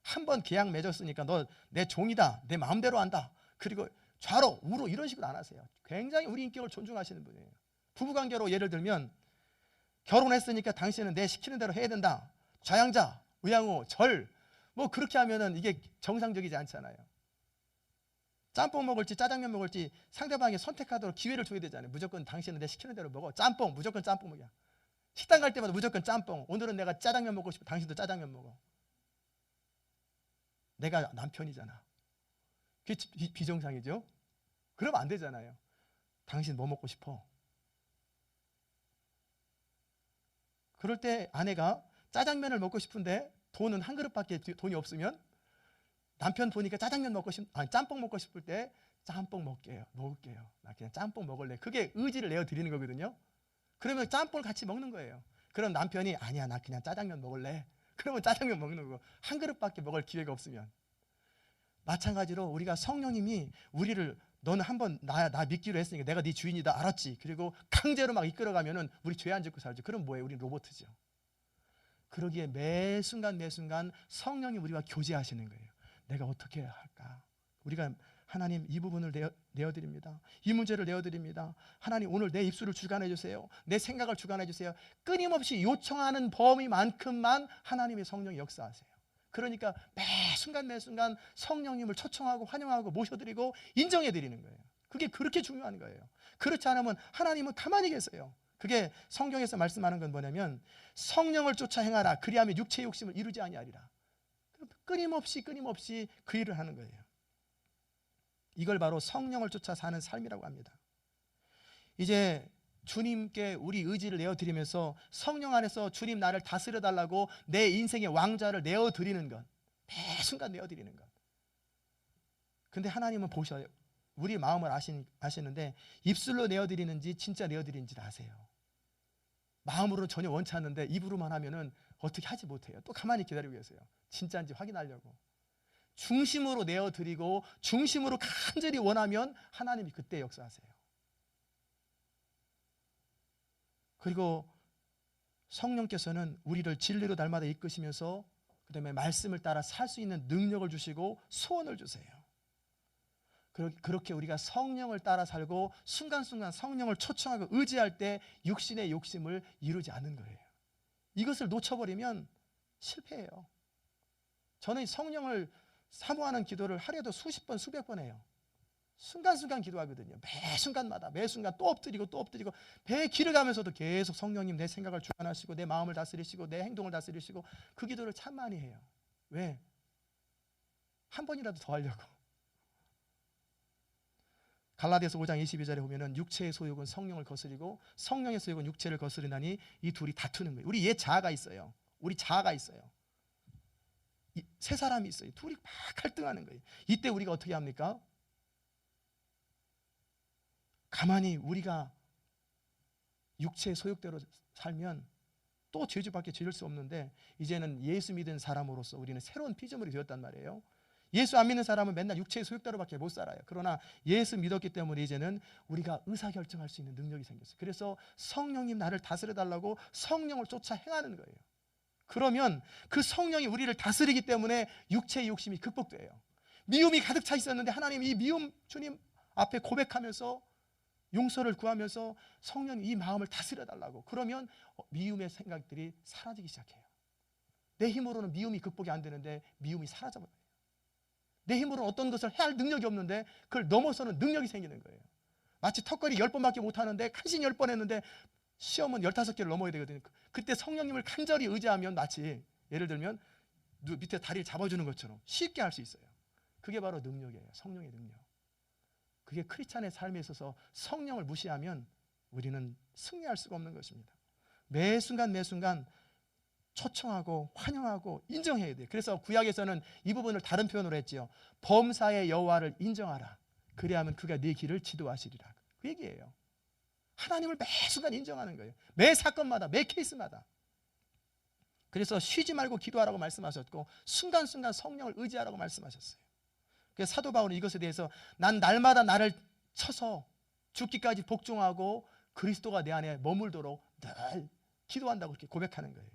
A: 한번 계약 맺었으니까 너 내 종이다, 내 마음대로 한다, 그리고 좌로 우로 이런 식으로 안 하세요. 굉장히 우리 인격을 존중하시는 분이에요. 부부관계로 예를 들면, 결혼했으니까 당신은 내 시키는 대로 해야 된다, 좌양자, 우양우, 절, 뭐 그렇게 하면은 이게 정상적이지 않잖아요. 짬뽕 먹을지 짜장면 먹을지 상대방이 선택하도록 기회를 줘야 되잖아요. 무조건 당신은 내 시키는 대로 먹어, 짬뽕, 무조건 짬뽕 먹이야. 식당 갈 때마다 무조건 짬뽕, 오늘은 내가 짜장면 먹고 싶어, 당신도 짜장면 먹어. 내가 남편이잖아. 그게 비정상이죠? 그러면 안 되잖아요. 당신 뭐 먹고 싶어? 그럴 때 아내가 짜장면을 먹고 싶은데 돈은 한 그릇밖에 돈이 없으면, 남편 보니까 짬뽕 먹고 싶을 때 짬뽕 먹을게요. 나 그냥 짬뽕 먹을래. 그게 의지를 내어드리는 거거든요. 그러면 짬뽕을 같이 먹는 거예요. 그럼 남편이 아니야, 나 그냥 짜장면 먹을래. 그러면 짜장면 먹는 거. 한 그릇밖에 먹을 기회가 없으면. 마찬가지로 우리가 성령님이 우리를 너는 한번 나 믿기로 했으니까 내가 네 주인이다 알았지. 그리고 강제로 막 이끌어가면은 우리 죄 안 짓고 살죠. 그럼 뭐예요? 우리 로봇이죠. 그러기에 매 순간 성령이 우리와 교제하시는 거예요. 내가 어떻게 해야 할까? 우리가 하나님 이 부분을 내어드립니다. 이 문제를 내어드립니다. 하나님 오늘 내 입술을 주관해 주세요. 내 생각을 주관해 주세요. 끊임없이 요청하는 범위만큼만 하나님의 성령이 역사하세요. 그러니까 매 순간 성령님을 초청하고 환영하고 모셔드리고 인정해드리는 거예요. 그게 그렇게 중요한 거예요. 그렇지 않으면 하나님은 가만히 계세요. 그게 성경에서 말씀하는 건 뭐냐면 성령을 쫓아 행하라. 그리하면 육체의 욕심을 이루지 아니하리라. 끊임없이 그 일을 하는 거예요. 이걸 바로 성령을 쫓아 사는 삶이라고 합니다. 이제 주님께 우리 의지를 내어드리면서 성령 안에서 주님 나를 다스려달라고 내 인생의 왕자를 내어드리는 것, 매 순간 내어드리는 것. 근데 하나님은 보셔요. 우리 마음을 아시는데 입술로 내어드리는지 진짜 내어드리는지를 아세요. 마음으로는 전혀 원치 않는데 입으로만 하면은 어떻게 하지 못해요. 또 가만히 기다리고 계세요. 진짜인지 확인하려고. 중심으로 내어드리고 중심으로 간절히 원하면 하나님이 그때 역사하세요. 그리고 성령께서는 우리를 진리로 날마다 이끄시면서 그다음에 말씀을 따라 살 수 있는 능력을 주시고 소원을 주세요. 그렇게 우리가 성령을 따라 살고 순간순간 성령을 초청하고 의지할 때 육신의 욕심을 이루지 않는 거예요. 이것을 놓쳐버리면 실패해요. 저는 성령을 사모하는 기도를 하루에도 수십 번 수백 번 해요. 순간순간 기도하거든요. 매 순간 또 엎드리고 배 길어가면서도 계속 성령님 내 생각을 주관하시고 내 마음을 다스리시고 내 행동을 다스리시고 그 기도를 참 많이 해요. 왜? 한 번이라도 더 하려고. 갈라디아서 5장 22절에 보면은 육체의 소욕은 성령을 거스리고 성령의 소욕은 육체를 거스르나니 이 둘이 다투는 거예요. 우리 옛 자아가 있어요. 우리 자아가 있어요. 세 사람이 있어요. 둘이 막 갈등하는 거예요. 이때 우리가 어떻게 합니까? 가만히 우리가 육체의 소욕대로 살면 또 죄주밖에 지을 수 없는데 이제는 예수 믿은 사람으로서 우리는 새로운 피조물이 되었단 말이에요. 예수 안 믿는 사람은 맨날 육체의 소욕대로밖에 못 살아요. 그러나 예수 믿었기 때문에 이제는 우리가 의사결정할 수 있는 능력이 생겼어요. 그래서 성령님 나를 다스려달라고 성령을 쫓아 행하는 거예요. 그러면 그 성령이 우리를 다스리기 때문에 육체의 욕심이 극복돼요. 미움이 가득 차 있었는데 하나님 이 미움 주님 앞에 고백하면서 용서를 구하면서 성령이 이 마음을 다스려달라고. 그러면 미움의 생각들이 사라지기 시작해요. 내 힘으로는 미움이 극복이 안 되는데 미움이 사라져버려요. 내 힘으로는 어떤 것을 해야 할 능력이 없는데 그걸 넘어서는 능력이 생기는 거예요. 마치 턱걸이 10번밖에 못하는데 간신히 10번 했는데 시험은 15개를 넘어야 되거든요. 그때 성령님을 간절히 의지하면 마치 예를 들면 밑에 다리를 잡아주는 것처럼 쉽게 할 수 있어요. 그게 바로 능력이에요. 성령의 능력. 그게 크리스찬의 삶에 있어서 성령을 무시하면 우리는 승리할 수가 없는 것입니다. 매 순간 초청하고 환영하고 인정해야 돼요. 그래서 구약에서는 이 부분을 다른 표현으로 했지요. 범사의 여호와를 인정하라. 그래야만 그가 네 길을 지도하시리라. 그 얘기예요. 하나님을 매 순간 인정하는 거예요. 매 사건마다 매 케이스마다. 그래서 쉬지 말고 기도하라고 말씀하셨고 순간순간 성령을 의지하라고 말씀하셨어요. 그래서 사도 바울은 이것에 대해서 난 날마다 나를 쳐서 죽기까지 복종하고 그리스도가 내 안에 머물도록 늘 기도한다고 그렇게 고백하는 거예요.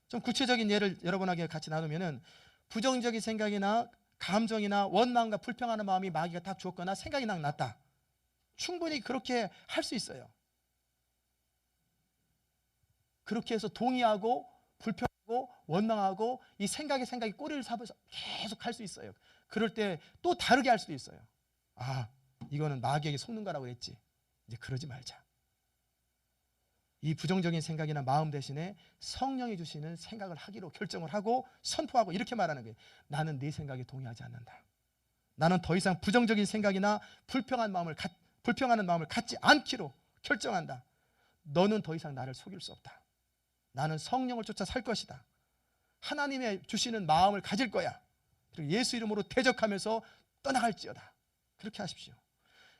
A: 좀 구체적인 예를 여러분에게 같이 나누면은 부정적인 생각이나 감정이나 원망과 불평하는 마음이 마귀가 딱 주었거나 생각이 딱 났다. 충분히 그렇게 할 수 있어요. 그렇게 해서 동의하고 불평하고 원망하고 이 생각이 꼬리를 잡아서 계속 할 수 있어요. 그럴 때 또 다르게 할 수도 있어요. 아, 이거는 마귀에게 속는 거라고 했지. 이제 그러지 말자. 이 부정적인 생각이나 마음 대신에 성령이 주시는 생각을 하기로 결정을 하고 선포하고 이렇게 말하는 거예요. 나는 네 생각에 동의하지 않는다. 나는 더 이상 부정적인 생각이나 불평하는 마음을 갖지 않기로 결정한다. 너는 더 이상 나를 속일 수 없다. 나는 성령을 쫓아 살 것이다. 하나님의 주시는 마음을 가질 거야. 그리고 예수 이름으로 대적하면서 떠나갈지어다. 그렇게 하십시오.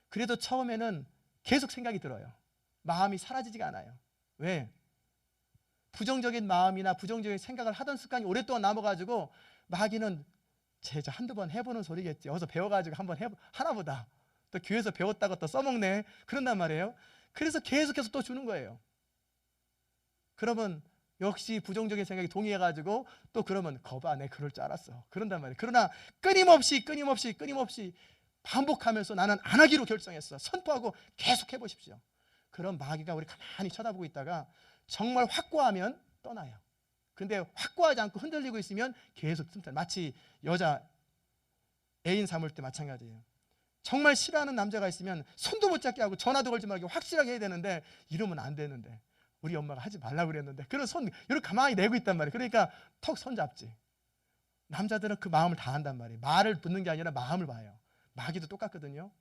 A: 그래도 처음에는 계속 생각이 들어요. 마음이 사라지지가 않아요. 왜? 부정적인 마음이나 부정적인 생각을 하던 습관이 오랫동안 남아가지고 마귀는 제자 한두 번 해보는 소리겠지. 어디서 배워가지고 한번 하나보다. 또 교회에서 배웠다고 또 써먹네. 그런단 말이에요. 그래서 계속해서 또 주는 거예요. 그러면 역시 부정적인 생각이 동의해가지고 또 그러면 거봐, 내 그럴 줄 알았어. 그런단 말이에요. 그러나 끊임없이 반복하면서 나는 안 하기로 결정했어. 선포하고 계속 해보십시오. 그럼 마귀가 우리 가만히 쳐다보고 있다가 정말 확고하면 떠나요. 근데 확고하지 않고 흔들리고 있으면 계속 틈타. 마치 여자 애인 삼을 때 마찬가지예요. 정말 싫어하는 남자가 있으면 손도 못 잡게 하고 전화도 걸지 말고 확실하게 해야 되는데 이러면 안 되는데 우리 엄마가 하지 말라고 그랬는데 그런 손 이렇게 가만히 내고 있단 말이에요. 그러니까 턱 손 잡지. 남자들은 그 마음을 다 한단 말이에요. 말을 듣는 게 아니라 마음을 봐요. 마귀도 똑같거든요.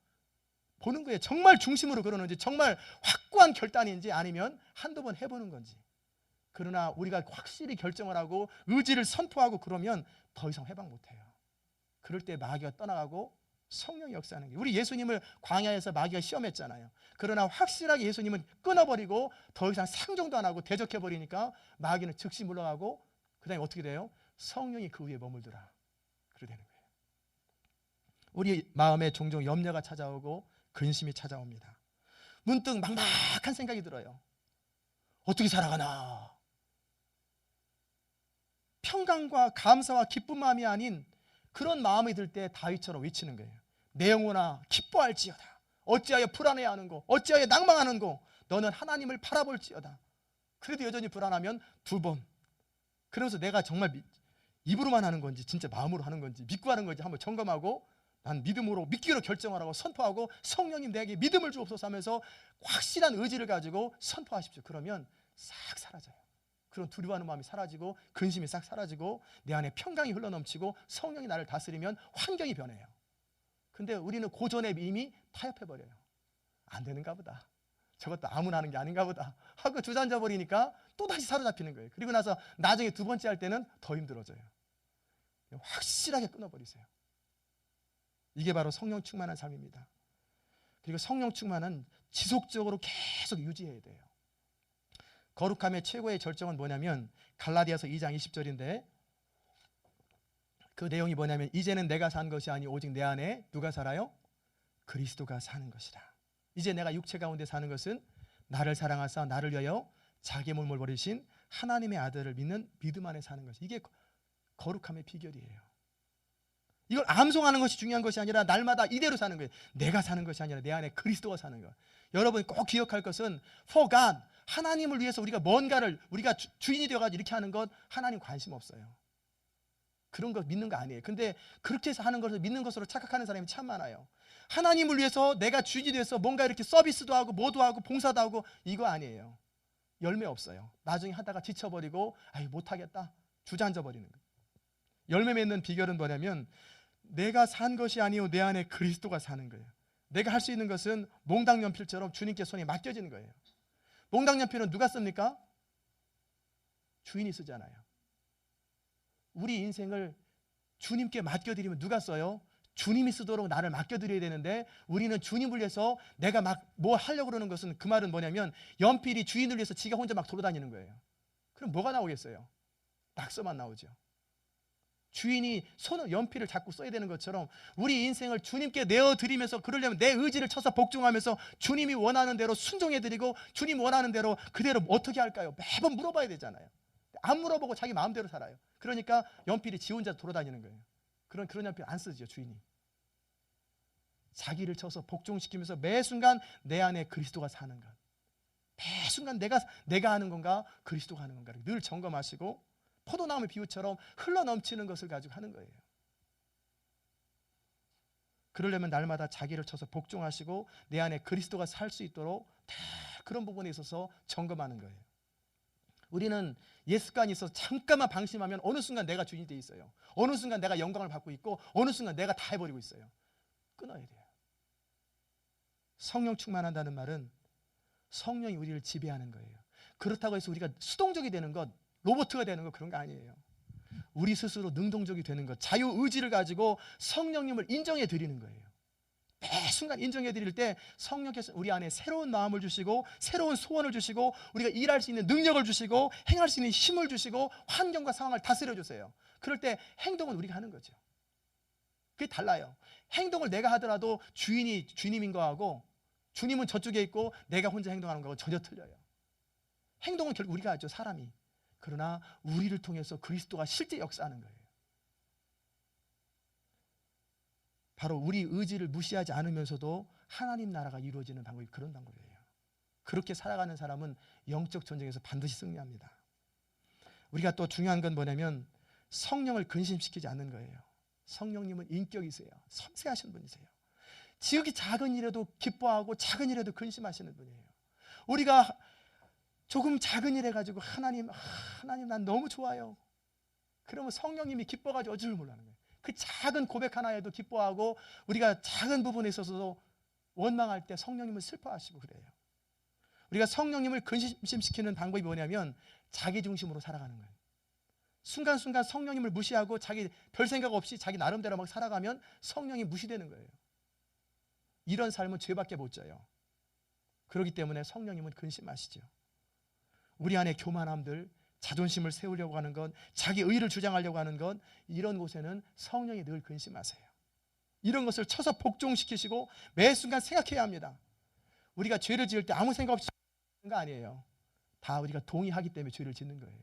A: 보는 거예요. 정말 중심으로 그러는지 정말 확고한 결단인지 아니면 한두 번 해보는 건지. 그러나 우리가 확실히 결정을 하고 의지를 선포하고 그러면 더 이상 회방 못해요. 그럴 때 마귀가 떠나가고 성령이 역사하는 게. 우리 예수님을 광야에서 마귀가 시험했잖아요. 그러나 확실하게 예수님은 끊어버리고 더 이상 상종도 안 하고 대적해버리니까 마귀는 즉시 물러가고 그 다음에 어떻게 돼요? 성령이 그 위에 머물더라. 그렇게 되는 거예요. 우리 마음에 종종 염려가 찾아오고 근심이 찾아옵니다. 문득 막막한 생각이 들어요. 어떻게 살아가나? 평강과 감사와 기쁜 마음이 아닌 그런 마음이 들 때 다윗처럼 외치는 거예요. 내 영혼아 기뻐할지어다. 어찌하여 불안해하는고 어찌하여 낭망하는고 너는 하나님을 바라볼지어다. 그래도 여전히 불안하면 2번. 그러면서 내가 정말 입으로만 하는 건지 진짜 마음으로 하는 건지 믿고 하는 건지 한번 점검하고 난 믿음으로 믿기로 결정을 하고 선포하고 성령님 내게 믿음을 주옵소서 하면서 확실한 의지를 가지고 선포하십시오. 그러면 싹 사라져요. 그런 두려워하는 마음이 사라지고 근심이 싹 사라지고 내 안에 평강이 흘러넘치고 성령이 나를 다스리면 환경이 변해요. 근데 우리는 고전에 이미 타협해버려요. 안 되는가 보다. 저것도 아무나 하는 게 아닌가 보다 하고 주저앉아 버리니까 또다시 사로잡히는 거예요. 그리고 나서 나중에 2번째 할 때는 더 힘들어져요. 확실하게 끊어버리세요. 이게 바로 성령 충만한 삶입니다. 그리고 성령 충만은 지속적으로 계속 유지해야 돼요. 거룩함의 최고의 절정은 뭐냐면 갈라디아서 2장 20절인데 그 내용이 뭐냐면 이제는 내가 산 것이 아니 오직 내 안에 누가 살아요? 그리스도가 사는 것이라. 이제 내가 육체 가운데 사는 것은 나를 사랑하사 나를 위하여 자기의 몸을 버리신 하나님의 아들을 믿는 믿음 안에 사는 것. 이게 거룩함의 비결이에요. 이걸 암송하는 것이 중요한 것이 아니라 날마다 이대로 사는 거예요. 내가 사는 것이 아니라 내 안에 그리스도가 사는 것. 여러분이 꼭 기억할 것은 for God, 하나님을 위해서 우리가 뭔가를 우리가 주인이 되어가지고 이렇게 하는 것 하나님 관심 없어요. 그런 거 믿는 거 아니에요. 근데 그렇게 해서 하는 것을 믿는 것으로 착각하는 사람이 참 많아요. 하나님을 위해서 내가 주인이 돼서 뭔가 이렇게 서비스도 하고 뭐도 하고 봉사도 하고 이거 아니에요. 열매 없어요. 나중에 하다가 지쳐버리고 아이 못하겠다 주저앉아 버리는 거예요. 열매 맺는 비결은 뭐냐면 내가 산 것이 아니요 내 안에 그리스도가 사는 거예요. 내가 할 수 있는 것은 몽당 연필처럼 주님께 손에 맡겨지는 거예요. 몽당 연필은 누가 씁니까? 주인이 쓰잖아요. 우리 인생을 주님께 맡겨드리면 누가 써요? 주님이 쓰도록 나를 맡겨드려야 되는데 우리는 주님을 위해서 내가 막 뭐 하려고 그러는 것은 그 말은 뭐냐면 연필이 주인을 위해서 지가 혼자 막 돌아다니는 거예요. 그럼 뭐가 나오겠어요? 낙서만 나오죠. 주인이 손을 연필을 잡고 써야 되는 것처럼 우리 인생을 주님께 내어드리면서 그러려면 내 의지를 쳐서 복종하면서 주님이 원하는 대로 순종해드리고 주님 원하는 대로 그대로 어떻게 할까요? 매번 물어봐야 되잖아요. 안 물어보고 자기 마음대로 살아요. 그러니까 연필이 지 혼자 돌아다니는 거예요. 그런 연필 안 쓰죠 주인이. 자기를 쳐서 복종시키면서 매 순간 내 안에 그리스도가 사는 것. 매 순간 내가 하는 건가 그리스도가 하는 건가 늘 점검하시고 포도나무 비유처럼 흘러넘치는 것을 가지고 하는 거예요. 그러려면 날마다 자기를 쳐서 복종하시고 내 안에 그리스도가 살 수 있도록 다 그런 부분에 있어서 점검하는 거예요. 우리는 옛 습관이 있어서 잠깐만 방심하면 어느 순간 내가 주인이 돼 있어요. 어느 순간 내가 영광을 받고 있고 어느 순간 내가 다 해버리고 있어요. 끊어야 돼요. 성령 충만한다는 말은 성령이 우리를 지배하는 거예요. 그렇다고 해서 우리가 수동적이 되는 것, 로봇가 되는 것 그런 거 아니에요. 우리 스스로 능동적이 되는 것, 자유의지를 가지고 성령님을 인정해 드리는 거예요. 매 순간 인정해 드릴 때 성령께서 우리 안에 새로운 마음을 주시고 새로운 소원을 주시고 우리가 일할 수 있는 능력을 주시고 행할 수 있는 힘을 주시고 환경과 상황을 다스려 주세요. 그럴 때 행동은 우리가 하는 거죠. 그게 달라요. 행동을 내가 하더라도 주인이 주님인 거하고 주님은 저쪽에 있고 내가 혼자 행동하는 거하고 전혀 틀려요. 행동은 결국 우리가 하죠, 사람이. 그러나 우리를 통해서 그리스도가 실제 역사하는 거예요. 바로 우리 의지를 무시하지 않으면서도 하나님 나라가 이루어지는 방법이 그런 방법이에요. 그렇게 살아가는 사람은 영적 전쟁에서 반드시 승리합니다. 우리가 또 중요한 건 뭐냐면 성령을 근심시키지 않는 거예요. 성령님은 인격이세요. 섬세하신 분이세요. 지극히 작은 일에도 기뻐하고 작은 일에도 근심하시는 분이에요. 우리가 조금 작은 일 해가지고 하나님 난 너무 좋아요. 그러면 성령님이 기뻐가지고 어쩔 줄 몰라는 거예요. 그 작은 고백 하나에도 기뻐하고 우리가 작은 부분에 있어서도 원망할 때 성령님은 슬퍼하시고 그래요. 우리가 성령님을 근심시키는 방법이 뭐냐면 자기 중심으로 살아가는 거예요. 순간순간 성령님을 무시하고 자기 별 생각 없이 자기 나름대로 막 살아가면 성령이 무시되는 거예요. 이런 삶은 죄밖에 못 져요. 그렇기 때문에 성령님은 근심하시죠. 우리 안에 교만함들, 자존심을 세우려고 하는 것, 자기 의를 주장하려고 하는 것, 이런 곳에는 성령이 늘 근심하세요. 이런 것을 쳐서 복종시키시고 매 순간 생각해야 합니다. 우리가 죄를 지을 때 아무 생각 없이 짓는 거 아니에요. 다 우리가 동의하기 때문에 죄를 짓는 거예요.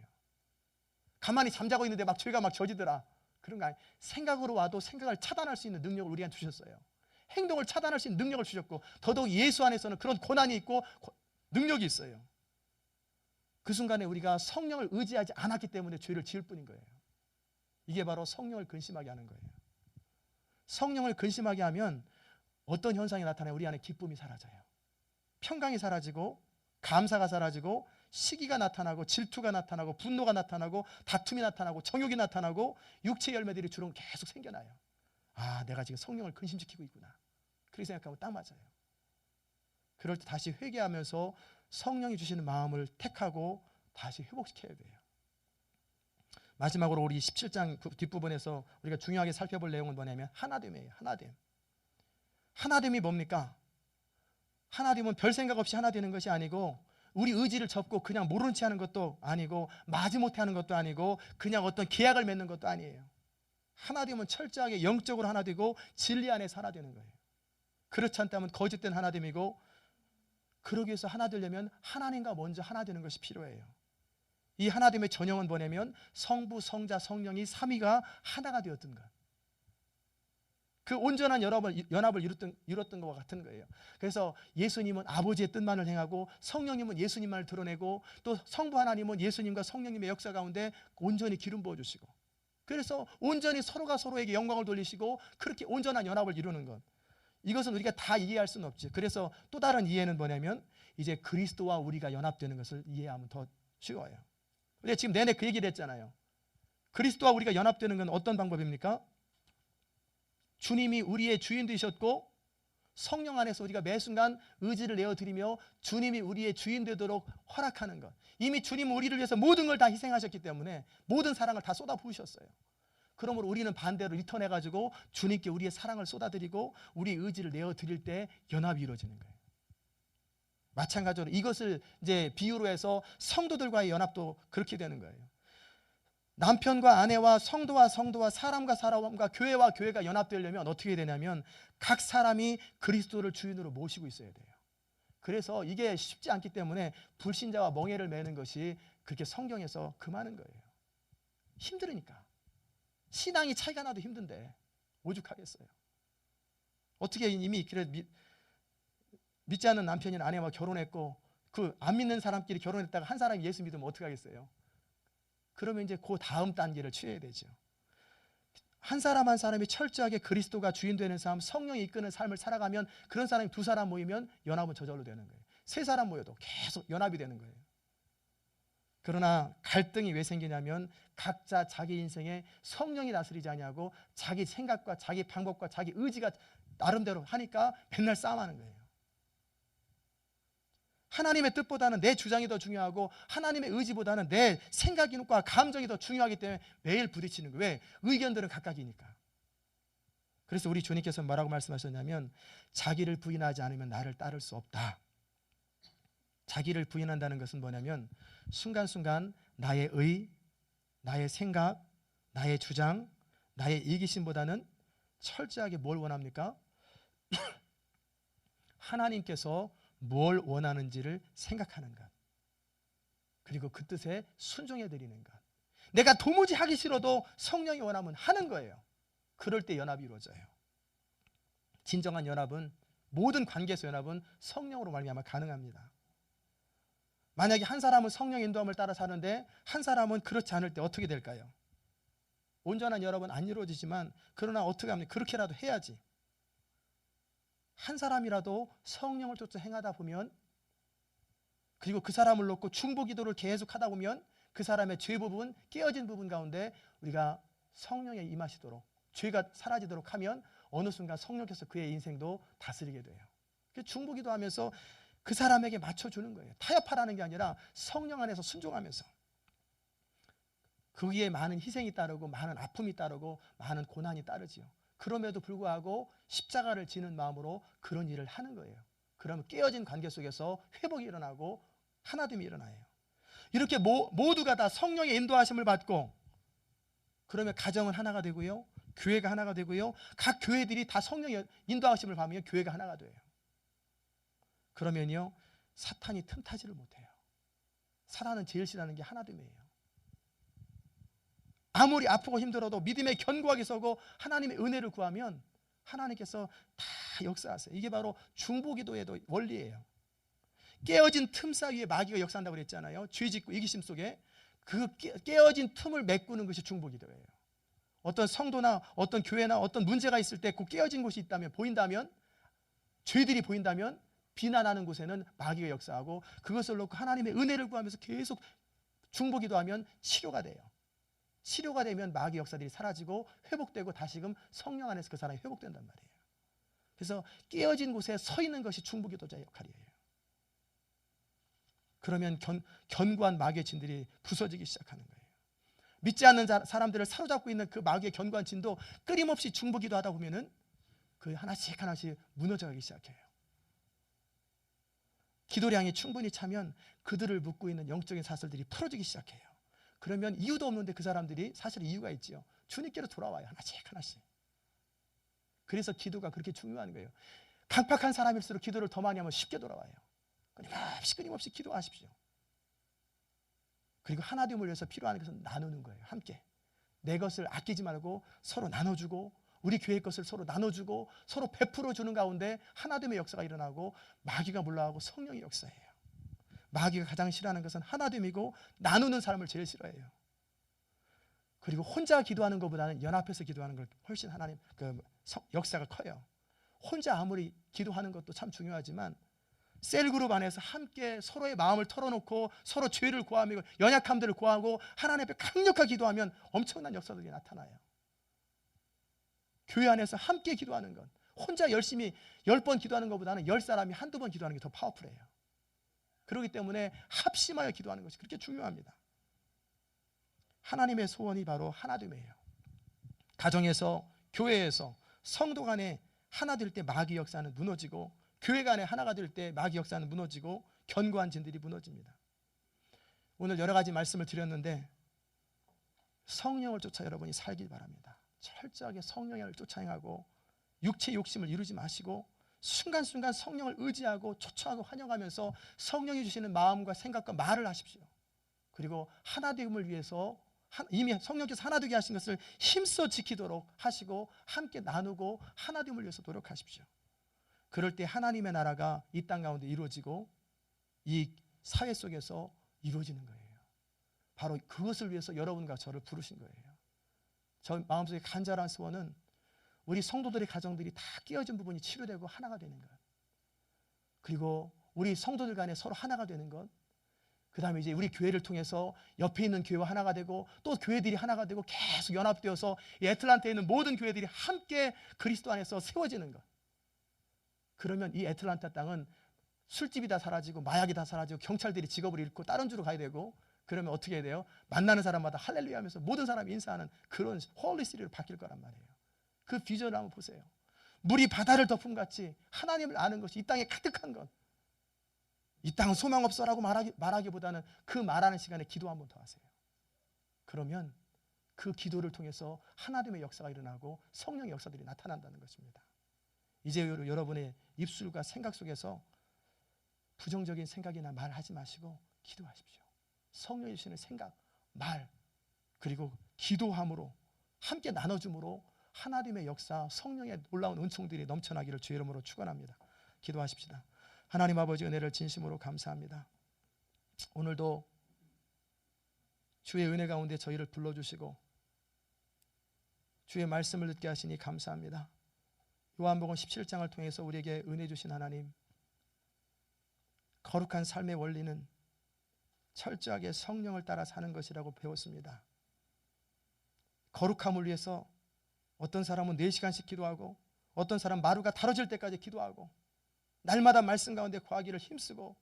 A: 가만히 잠자고 있는데 막 죄가 막 저지더라, 그런 거 아니에요. 생각으로 와도 생각을 차단할 수 있는 능력을 우리한테 주셨어요. 행동을 차단할 수 있는 능력을 주셨고, 더더욱 예수 안에서는 그런 권한이 있고 능력이 있어요. 그 순간에 우리가 성령을 의지하지 않았기 때문에 죄를 지을 뿐인 거예요. 이게 바로 성령을 근심하게 하는 거예요. 성령을 근심하게 하면 어떤 현상이 나타나요? 우리 안에 기쁨이 사라져요. 평강이 사라지고 감사가 사라지고 시기가 나타나고 질투가 나타나고 분노가 나타나고 다툼이 나타나고 정욕이 나타나고 육체의 열매들이 주로 계속 생겨나요. 아, 내가 지금 성령을 근심시키고 있구나, 그렇게 생각하면 딱 맞아요. 그럴 때 다시 회개하면서 성령이 주시는 마음을 택하고 다시 회복시켜야 돼요. 마지막으로 우리 17장 뒷부분에서 우리가 중요하게 살펴볼 내용은 뭐냐면 하나됨이에요. 하나됨이 뭡니까? 하나됨은 별 생각 없이 하나 되는 것이 아니고 우리 의지를 접고 그냥 모른 채 하는 것도 아니고 마지못해 하는 것도 아니고 그냥 어떤 계약을 맺는 것도 아니에요. 하나됨은 철저하게 영적으로 하나 되고 진리 안에서 하나 되는 거예요. 그렇지 않다면 거짓된 하나됨이고, 그러기 위해서 하나 되려면 하나님과 먼저 하나 되는 것이 필요해요. 이 하나됨의 전형은 뭐냐면 성부, 성자, 성령이 삼위가 하나가 되었던 것. 그 온전한 연합을 이뤘던 것과 같은 거예요. 그래서 예수님은 아버지의 뜻만을 행하고 성령님은 예수님만을 드러내고 또 성부 하나님은 예수님과 성령님의 역사 가운데 온전히 기름 부어주시고, 그래서 온전히 서로가 서로에게 영광을 돌리시고 그렇게 온전한 연합을 이루는 것. 이것은 우리가 다 이해할 수는 없지. 그래서 또 다른 이해는 뭐냐면 이제 그리스도와 우리가 연합되는 것을 이해하면 더 쉬워요. 우리가 지금 내내 그 얘기를 했잖아요. 그리스도와 우리가 연합되는 건 어떤 방법입니까? 주님이 우리의 주인 되셨고 성령 안에서 우리가 매 순간 의지를 내어드리며 주님이 우리의 주인 되도록 허락하는 것. 이미 주님은 우리를 위해서 모든 걸 다 희생하셨기 때문에 모든 사랑을 다 쏟아 부으셨어요. 그러므로 우리는 반대로 리턴해가지고 주님께 우리의 사랑을 쏟아드리고 우리의 의지를 내어드릴 때 연합이 이루어지는 거예요. 마찬가지로 이것을 이제 비유로 해서 성도들과의 연합도 그렇게 되는 거예요. 남편과 아내와 성도와 성도와 사람과 사람과 교회와 교회가 연합되려면 어떻게 되냐면 각 사람이 그리스도를 주인으로 모시고 있어야 돼요. 그래서 이게 쉽지 않기 때문에 불신자와 멍해를 매는 것이 그렇게 성경에서 금하는 거예요. 힘들으니까. 신앙이 차이가 나도 힘든데 오죽하겠어요. 어떻게 이미 믿지 않는 남편이나 아내와 결혼했고 그 안 믿는 사람끼리 결혼했다가 한 사람이 예수 믿으면 어떻게 하겠어요? 그러면 이제 그 다음 단계를 취해야 되죠. 한 사람 한 사람이 철저하게 그리스도가 주인 되는 삶, 성령이 이끄는 삶을 살아가면 그런 사람이 두 사람 모이면 연합은 저절로 되는 거예요. 세 사람 모여도 계속 연합이 되는 거예요. 그러나 갈등이 왜 생기냐면 각자 자기 인생에 성령이 다스리지 않냐고 자기 생각과 자기 방법과 자기 의지가 나름대로 하니까 맨날 싸움하는 거예요. 하나님의 뜻보다는 내 주장이 더 중요하고 하나님의 의지보다는 내 생각과 감정이 더 중요하기 때문에 매일 부딪히는 거예요. 왜? 의견들은 각각이니까. 그래서 우리 주님께서 뭐라고 말씀하셨냐면 자기를 부인하지 않으면 나를 따를 수 없다. 자기를 부인한다는 것은 뭐냐면 순간순간 나의 의, 나의 생각, 나의 주장, 나의 이기심보다는 철저하게 뭘 원합니까? 하나님께서 뭘 원하는지를 생각하는 것, 그리고 그 뜻에 순종해 드리는 것. 내가 도무지 하기 싫어도 성령이 원하면 하는 거예요. 그럴 때 연합이 이루어져요. 진정한 연합은, 모든 관계에서 연합은 성령으로 말미암아 가능합니다. 만약에 한 사람은 성령 인도함을 따라 사는데 한 사람은 그렇지 않을 때 어떻게 될까요? 온전한 연합은 안 이루어지지만, 그러나 어떻게 합니까? 그렇게라도 해야지. 한 사람이라도 성령을 쫓아 행하다 보면, 그리고 그 사람을 놓고 중보 기도를 계속 하다 보면 그 사람의 죄 부분, 깨어진 부분 가운데 우리가 성령에 임하시도록, 죄가 사라지도록 하면 어느 순간 성령께서 그의 인생도 다스리게 돼요. 중보 기도하면서 그 사람에게 맞춰주는 거예요. 타협하라는 게 아니라 성령 안에서 순종하면서. 거기에 많은 희생이 따르고 많은 아픔이 따르고 많은 고난이 따르지요. 그럼에도 불구하고 십자가를 지는 마음으로 그런 일을 하는 거예요. 그러면 깨어진 관계 속에서 회복이 일어나고 하나됨이 일어나요. 이렇게 모두가 다 성령의 인도하심을 받고, 그러면 가정은 하나가 되고요, 교회가 하나가 되고요, 각 교회들이 다 성령의 인도하심을 받으면 교회가 하나가 돼요. 그러면요, 사탄이 틈타지를 못해요. 사탄은 제일 싫어하는 게 하나됨이에요. 아무리 아프고 힘들어도 믿음에 견고하게 서고 하나님의 은혜를 구하면 하나님께서 다 역사하세요. 이게 바로 중보기도의 원리예요. 깨어진 틈 사이에 마귀가 역사한다고 그랬잖아요. 죄짓고 이기심 속에 그 깨어진 틈을 메꾸는 것이 중보기도예요. 어떤 성도나 어떤 교회나 어떤 문제가 있을 때 그 깨어진 곳이 있다면, 보인다면, 죄들이 보인다면 비난하는 곳에는 마귀가 역사하고, 그것을 놓고 하나님의 은혜를 구하면서 계속 중보기도하면 치료가 돼요. 치료가 되면 마귀 역사들이 사라지고 회복되고 다시금 성령 안에서 그 사람이 회복된단 말이에요. 그래서 깨어진 곳에 서 있는 것이 중보기도자의 역할이에요. 그러면 견고한 마귀의 진들이 부서지기 시작하는 거예요. 믿지 않는 사람들을 사로잡고 있는 그 마귀의 견고한 진도 끊임없이 중보기도 하다 보면은 그 하나씩 하나씩 무너져가기 시작해요. 기도량이 충분히 차면 그들을 묶고 있는 영적인 사슬들이 풀어지기 시작해요. 그러면 이유도 없는데 그 사람들이 사실 이유가 있지요. 주님께로 돌아와요. 하나씩 하나씩. 그래서 기도가 그렇게 중요한 거예요. 강팍한 사람일수록 기도를 더 많이 하면 쉽게 돌아와요. 끊임없이 기도하십시오. 그리고 하나됨을 위해서 필요한 것은 나누는 거예요. 함께 내 것을 아끼지 말고 서로 나눠주고, 우리 교회 것을 서로 나눠주고 서로 베풀어주는 가운데 하나됨의 역사가 일어나고 마귀가 물러가고 성령의 역사예요. 마귀가 가장 싫어하는 것은 하나됨이고 나누는 사람을 제일 싫어해요. 그리고 혼자 기도하는 것보다는 연합해서 기도하는 걸 훨씬 하나님 역사가 커요. 혼자 아무리 기도하는 것도 참 중요하지만 셀그룹 안에서 함께 서로의 마음을 털어놓고 서로 죄를 구하며 연약함들을 구하고 하나님 앞에 강력하게 기도하면 엄청난 역사들이 나타나요. 교회 안에서 함께 기도하는 것, 혼자 열심히 10번 기도하는 것보다는 10사람이 한두 번 기도하는 게 더 파워풀해요. 그렇기 때문에 합심하여 기도하는 것이 그렇게 중요합니다. 하나님의 소원이 바로 하나됨이에요. 가정에서, 교회에서, 성도 간에 하나 될 때 마귀 역사는 무너지고, 교회 간에 하나가 될 때 마귀 역사는 무너지고 견고한 진들이 무너집니다. 오늘 여러 가지 말씀을 드렸는데 성령을 쫓아 여러분이 살길 바랍니다. 철저하게 성령을 쫓아 행하고 육체의 욕심을 이루지 마시고 순간순간 성령을 의지하고 초청하고 환영하면서 성령이 주시는 마음과 생각과 말을 하십시오. 그리고 하나됨을 위해서 이미 성령께서 하나되게 하신 것을 힘써 지키도록 하시고 함께 나누고 하나됨을 위해서 노력하십시오. 그럴 때 하나님의 나라가 이 땅 가운데 이루어지고 이 사회 속에서 이루어지는 거예요. 바로 그것을 위해서 여러분과 저를 부르신 거예요. 저 마음속에 간절한 소원은 우리 성도들의 가정들이 다 깨어진 부분이 치료되고 하나가 되는 것, 그리고 우리 성도들 간에 서로 하나가 되는 것, 그 다음에 이제 우리 교회를 통해서 옆에 있는 교회와 하나가 되고 또 교회들이 하나가 되고 계속 연합되어서 이 애틀란타에 있는 모든 교회들이 함께 그리스도 안에서 세워지는 것. 그러면 이 애틀란타 땅은 술집이 다 사라지고 마약이 다 사라지고 경찰들이 직업을 잃고 다른 주로 가야 되고, 그러면 어떻게 해야 돼요? 만나는 사람마다 할렐루야 하면서 모든 사람이 인사하는 그런 홀리 시리로 바뀔 거란 말이에요. 그 비전을 한번 보세요. 물이 바다를 덮음같이 하나님을 아는 것이 이 땅에 가득한 것. 이 땅은 소망 없어라고 말하기보다는 그 말하는 시간에 기도 한번 더 하세요. 그러면 그 기도를 통해서 하나님의 역사가 일어나고 성령의 역사들이 나타난다는 것입니다. 이제 여러분의 입술과 생각 속에서 부정적인 생각이나 말하지 마시고 기도하십시오. 성령이 주시는 생각, 말, 그리고 기도함으로 함께 나눠줌으로 하나님의 역사, 성령의 놀라운 은총들이 넘쳐나기를 주의 이름으로 축원합니다. 기도하십시다. 하나님 아버지, 은혜를 진심으로 감사합니다. 오늘도 주의 은혜 가운데 저희를 불러주시고 주의 말씀을 듣게 하시니 감사합니다. 요한복음 17장을 통해서 우리에게 은혜 주신 하나님, 거룩한 삶의 원리는 철저하게 성령을 따라 사는 것이라고 배웠습니다. 거룩함을 위해서 어떤 사람은 4시간씩 기도하고, 어떤 사람 마루가 다뤄질 때까지 기도하고, 날마다 말씀 가운데 구하기를 힘쓰고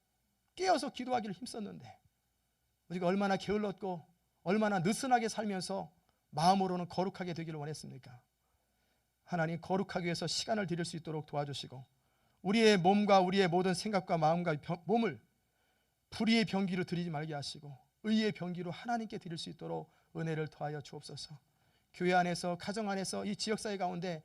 A: 깨어서 기도하기를 힘썼는데, 우리가 얼마나 게을렀고 얼마나 느슨하게 살면서 마음으로는 거룩하게 되기를 원했습니까? 하나님, 거룩하기 위해서 시간을 드릴 수 있도록 도와주시고, 우리의 몸과 우리의 모든 생각과 마음과 몸을 불의의 병기로 드리지 말게 하시고 의의 병기로 하나님께 드릴 수 있도록 은혜를 더하여 주옵소서. 교회 안에서, 가정 안에서, 이 지역사회 가운데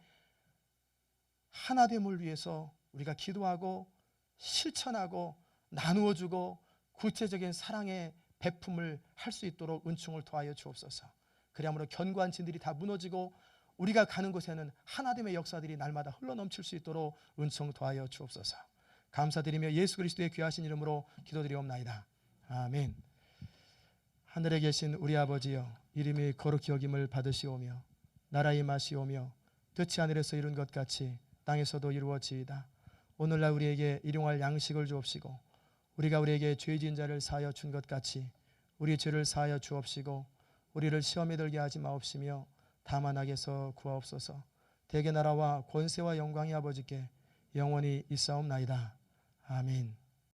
A: 하나됨을 위해서 우리가 기도하고 실천하고 나누어주고 구체적인 사랑의 베품을 할 수 있도록 은총을 더하여 주옵소서. 그리함으로 견고한 진들이 다 무너지고 우리가 가는 곳에는 하나님의 역사들이 날마다 흘러넘칠 수 있도록 은총 더하여 주옵소서. 감사드리며 예수 그리스도의 귀하신 이름으로 기도드리옵나이다. 아멘. 하늘에 계신 우리 아버지여, 이름이 거룩히 여김을 받으시오며 나라의 임하시오며 뜻이 하늘에서 이룬 것 같이 땅에서도 이루어지이다. 오늘날 우리에게 일용할 양식을 주옵시고 우리가 우리에게 죄 지은 자를 사하여 준 것 같이 우리 죄를 사하여 주옵시고 우리를 시험에 들게 하지 마옵시며 다만 악에서 구하옵소서. 대개 나라와 권세와 영광이 아버지께 영원히 있사옵나이다. 아멘.